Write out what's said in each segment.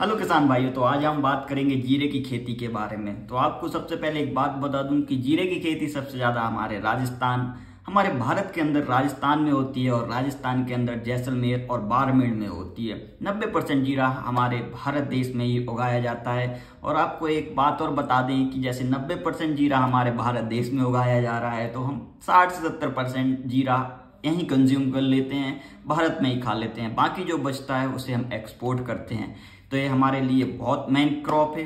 Hello किसान भाइयों, तो आज हम बात करेंगे जीरे की खेती के बारे में। तो आपको सबसे पहले एक बात बता दूं कि जीरे की खेती सबसे ज्यादा हमारे भारत के अंदर राजस्थान में होती है और राजस्थान के अंदर जैसलमेर और बाड़मेर में होती है। 90% जीरा हमारे भारत देश में ही उगाया जाता है। और आपको एक बात और बता दें कि जैसे 90% जीरा हमारे भारत देश में उगाया जा रहा है, तो हम 60 से 70% जीरा यहीं कंज्यूम कर लेते हैं, भारत में ही खा लेते हैं। बाकी जो बचता है उसे हम एक्सपोर्ट करते हैं। तो ये हमारे लिए बहुत मेन क्रॉप है।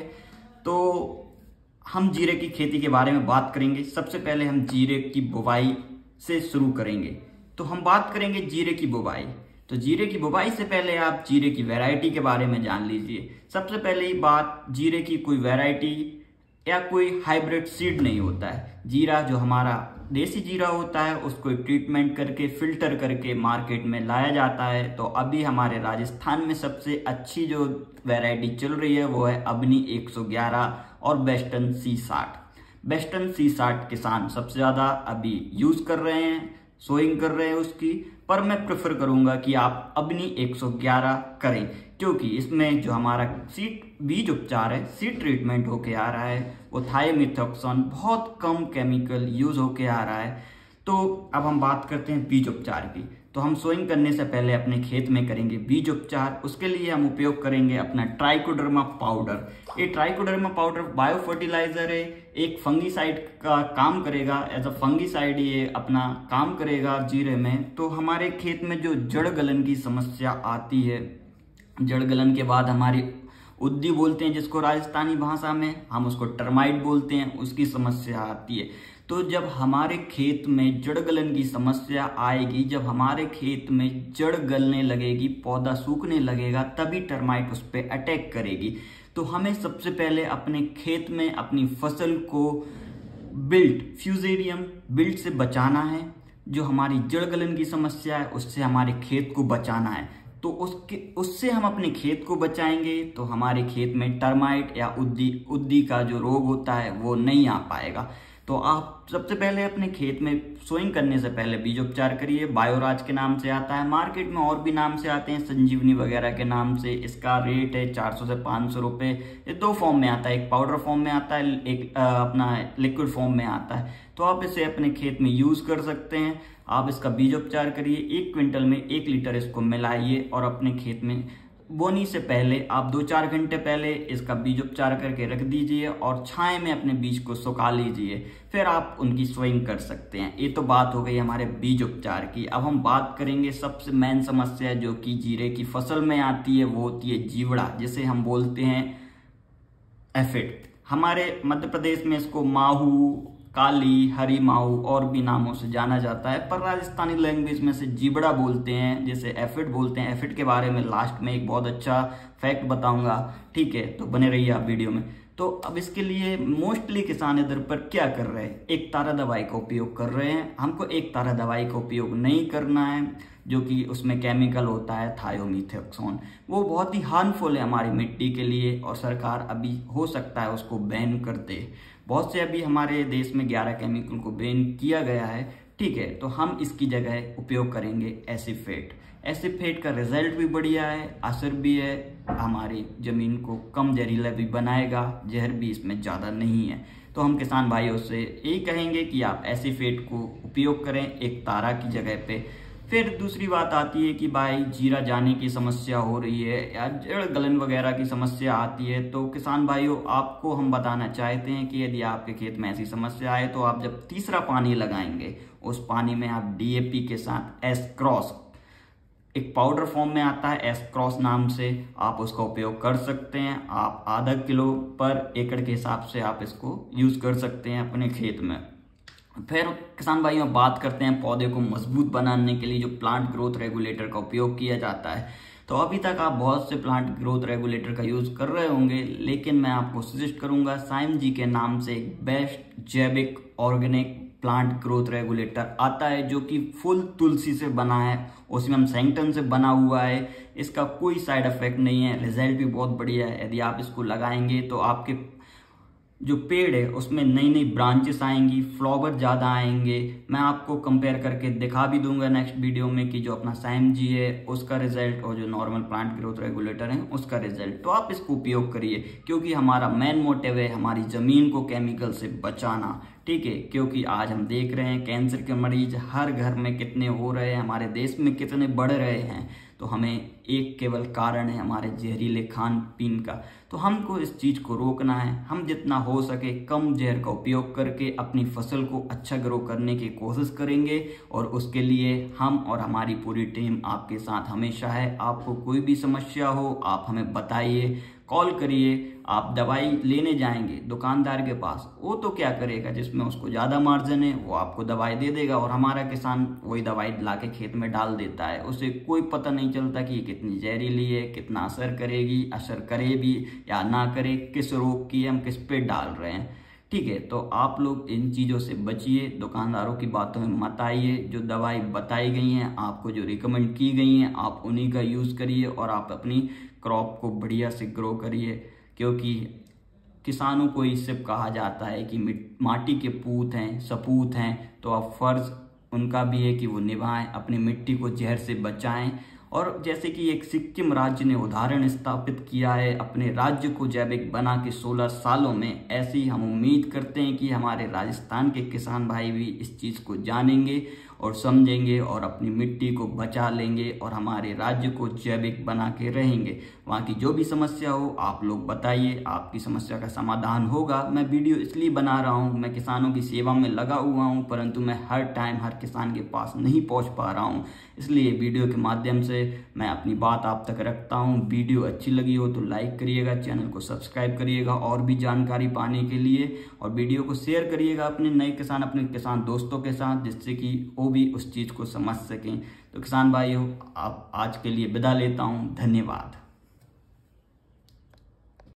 तो हम जीरे की खेती के बारे में बात करेंगे। सबसे पहले हम जीरे की बुवाई से शुरू करेंगे। तो हम बात करेंगे जीरे की बुवाई। तो जीरे की बुवाई से पहले आप जीरे की वैरायटी के बारे में जान लीजिए। सबसे पहले ही बात, जीरे की कोई वैरायटी या कोई हाइब्रिड सीड नहीं होता है। जीरा जो हमारा देसी जीरा होता है उसको ट्रीटमेंट करके फिल्टर करके मार्केट में लाया जाता है। तो अभी हमारे राजस्थान में सबसे अच्छी जो वैरायटी चल रही है वो है अबनी 111 और वेस्टर्न C60। वेस्टर्न C60 किसान सबसे ज्यादा अभी यूज कर रहे हैं, सोइंग कर रहे हैं उसकी। पर मैं प्रेफर करूंगा कि आप अबनी 111 करें, क्योंकि इसमें जो हमारा बीज उपचार है, सीड ट्रीटमेंट होके आ रहा है, वो थायोमिथॉक्सोन बहुत कम केमिकल यूज होके आ रहा है। तो अब हम बात करते हैं बीज उपचार की। तो हम सोइंग करने से पहले अपने खेत में करेंगे बीज उपचार। उसके लिए हम उपयोग करेंगे अपना ट्राइकोडर्मा पाउडर। ये ट्राइकोडर्मा पाउडर बायो फर्टिलाइजर है, एक फंगीसाइड का काम करेगा। एज अ फंगीसाइड ये अपना काम करेगा जीरे में। तो हमारे खेत में जो जड़ गलन की समस्या आती है, जड़ गलन के बाद हमारी उद्दी बोलते हैं जिसको राजस्थानी भाषा में, हम उसको टर्माइट बोलते हैं, उसकी समस्या आती है। तो जब हमारे खेत में जड़ गलन की समस्या आएगी, जब हमारे खेत में जड़ गलने लगेगी, पौधा सूखने लगेगा, तभी टर्माइट उस पर अटैक करेगी। तो हमें सबसे पहले अपने खेत में अपनी फसल को फ्यूजेरियम बिल्ट से बचाना है। जो हमारी जड़ गलन की समस्या है उससे हमारे खेत को बचाना है। तो उससे हम अपने खेत को बचाएंगे तो हमारे खेत में टर्माइट या उद्दी का जो रोग होता है वो नहीं आ पाएगा। तो आप सबसे पहले अपने खेत में सोइंग करने से पहले बीज उपचार करिए। बायोराज के नाम से आता है, मार्केट में और भी नाम से आते हैं, संजीवनी वगैरह के नाम से। इसका रेट है 400 से 500 रुपए। ये दो फॉर्म में आता है, एक पाउडर फॉर्म में आता है, एक अपना लिक्विड फॉर्म में आता है। तो आप इसे अपने खेत में यूज कर सकते हैं। आप इसका बीज उपचार करिए, 1 क्विंटल में 1 लीटर इसको मिलाइए और अपने खेत में बोनी से पहले आप 2-4 घंटे पहले इसका बीज उपचार करके रख दीजिए और छाए में अपने बीज को सुखा लीजिए। फिर आप उनकी सोइंग कर सकते हैं। ये तो बात हो गई हमारे बीज उपचार की। अब हम बात करेंगे सबसे मेन समस्या जो कि जीरे की फसल में आती है, वो होती है जीवड़ा, जिसे हम बोलते हैं एफिड। हमारे मध्य प्रदेश में इसको माहू, काली, हरी माहू और भी नामों से जाना जाता है, पर राजस्थानी लैंग्वेज में से जीवड़ा बोलते हैं, जिसे एफिड बोलते हैं। एफिड के बारे में लास्ट में एक बहुत अच्छा फैक्ट बताऊंगा, ठीक है? तो बने रहिए आप वीडियो में। तो अब इसके लिए मोस्टली किसान इधर पर क्या कर रहे हैं, एक तारा दवाई का उपयोग कर रहे हैं। हमको एक तारा दवाई का उपयोग नहीं करना है, जो कि उसमें केमिकल होता है थायोमिथॉक्सोन। वो बहुत ही हार्मफुल है हमारी मिट्टी के लिए और सरकार अभी हो सकता है उसको बैन कर दे। बहुत से अभी हमारे देश में 11 केमिकल को बैन किया गया है, ठीक है? तो हम इसकी जगह उपयोग करेंगे एसीफेट। एसीफेट का रिजल्ट भी बढ़िया है, असर भी है, हमारी जमीन को कम जहरीला भी बनाएगा, जहर भी इसमें ज़्यादा नहीं है। तो हम किसान भाइयों से यही कहेंगे कि आप एसीफेट को उपयोग करें एक तारा की जगह पे। फिर दूसरी बात आती है कि भाई जीरा जाने की समस्या हो रही है या जड़ गलन वगैरह की समस्या आती है। तो किसान भाइयों, आपको हम बताना चाहते हैं कि यदि आपके खेत में ऐसी समस्या आए तो आप जब तीसरा पानी लगाएंगे, उस पानी में आप DAP के साथ एस-क्रॉस, एक पाउडर फॉर्म में आता है एस-क्रॉस नाम से, आप उसका उपयोग कर सकते हैं। आप आधा किलो पर एकड़ के हिसाब से आप इसको यूज कर सकते हैं अपने खेत में। फिर किसान भाइयों बात करते हैं पौधे को मजबूत बनाने के लिए जो प्लांट ग्रोथ रेगुलेटर का उपयोग किया जाता है। तो अभी तक आप बहुत से प्लांट ग्रोथ रेगुलेटर का यूज कर रहे होंगे, लेकिन मैं आपको सजेस्ट करूंगा साइम जी के नाम से एक बेस्ट जैविक ऑर्गेनिक प्लांट ग्रोथ रेगुलेटर आता है, जो कि फुल तुलसी से बना है, उसमें सैंक्टन से बना हुआ है। इसका कोई साइड इफेक्ट नहीं है, रिजल्ट भी बहुत बढ़िया है। यदि आप इसको लगाएंगे तो आपके जो पेड़ है उसमें नई नई ब्रांचेस आएंगी, फ्लावर ज़्यादा आएंगे। मैं आपको कंपेयर करके दिखा भी दूंगा नेक्स्ट वीडियो में कि जो अपना SIMG है उसका रिजल्ट और जो नॉर्मल प्लांट ग्रोथ रेगुलेटर है उसका रिजल्ट। तो आप इसको उपयोग करिए, क्योंकि हमारा मेन मोटिव है हमारी ज़मीन को केमिकल से बचाना, ठीक है। क्योंकि आज हम देख रहे हैं कैंसर के मरीज हर घर में कितने हो रहे हैं, हमारे देश में कितने बढ़ रहे हैं। तो हमें एक केवल कारण है हमारे जहरीले खान पीन का। तो हमको इस चीज़ को रोकना है। हम जितना हो सके कम जहर का उपयोग करके अपनी फसल को अच्छा ग्रो करने की कोशिश करेंगे, और उसके लिए हम और हमारी पूरी टीम आपके साथ हमेशा है। आपको कोई भी समस्या हो आप हमें बताइए, कॉल करिए। आप दवाई लेने जाएंगे दुकानदार के पास, वो तो क्या करेगा, जिसमें उसको ज़्यादा मार्जिन है वो आपको दवाई दे देगा, और हमारा किसान वही दवाई ला के खेत में डाल देता है। उसे कोई पता नहीं चलता कि ये कितनी जहरीली है, कितना असर करेगी, असर करे भी या ना करे, किस रोग की हम किस पे डाल रहे हैं, ठीक है। तो आप लोग इन चीज़ों से बचिए, दुकानदारों की बातों में मत आइए। जो दवाई बताई गई हैं आपको, जो रिकमेंड की गई हैं, आप उन्हीं का यूज़ करिए और आप अपनी क्रॉप को बढ़िया से ग्रो करिए। क्योंकि किसानों को ही सिर्फ कहा जाता है कि माटी के पूत हैं, सपूत हैं, तो अब फर्ज उनका भी है कि वो निभाएं, अपनी मिट्टी को जहर से बचाएं। और जैसे कि एक सिक्किम राज्य ने उदाहरण स्थापित किया है अपने राज्य को जैविक बना के 16 सालों में, ऐसे ही हम उम्मीद करते हैं कि हमारे राजस्थान के किसान भाई भी इस चीज़ को जानेंगे और समझेंगे और अपनी मिट्टी को बचा लेंगे और हमारे राज्य को जैविक बना के रहेंगे। वहाँ की जो भी समस्या हो आप लोग बताइए, आपकी समस्या का समाधान होगा। मैं वीडियो इसलिए बना रहा हूँ, मैं किसानों की सेवा में लगा हुआ हूँ, परंतु मैं हर टाइम हर किसान के पास नहीं पहुँच पा रहा हूँ, इसलिए वीडियो के माध्यम से मैं अपनी बात आप तक रखता हूँ। वीडियो अच्छी लगी हो तो लाइक करिएगा, चैनल को सब्सक्राइब करिएगा और भी जानकारी पाने के लिए, और वीडियो को शेयर करिएगा अपने नए किसान, अपने किसान दोस्तों के साथ, जिससे कि वो भी उस चीज़ को समझ सकें। तो किसान भाइयों, आप आज के लिए विदा लेता हूँ। धन्यवाद।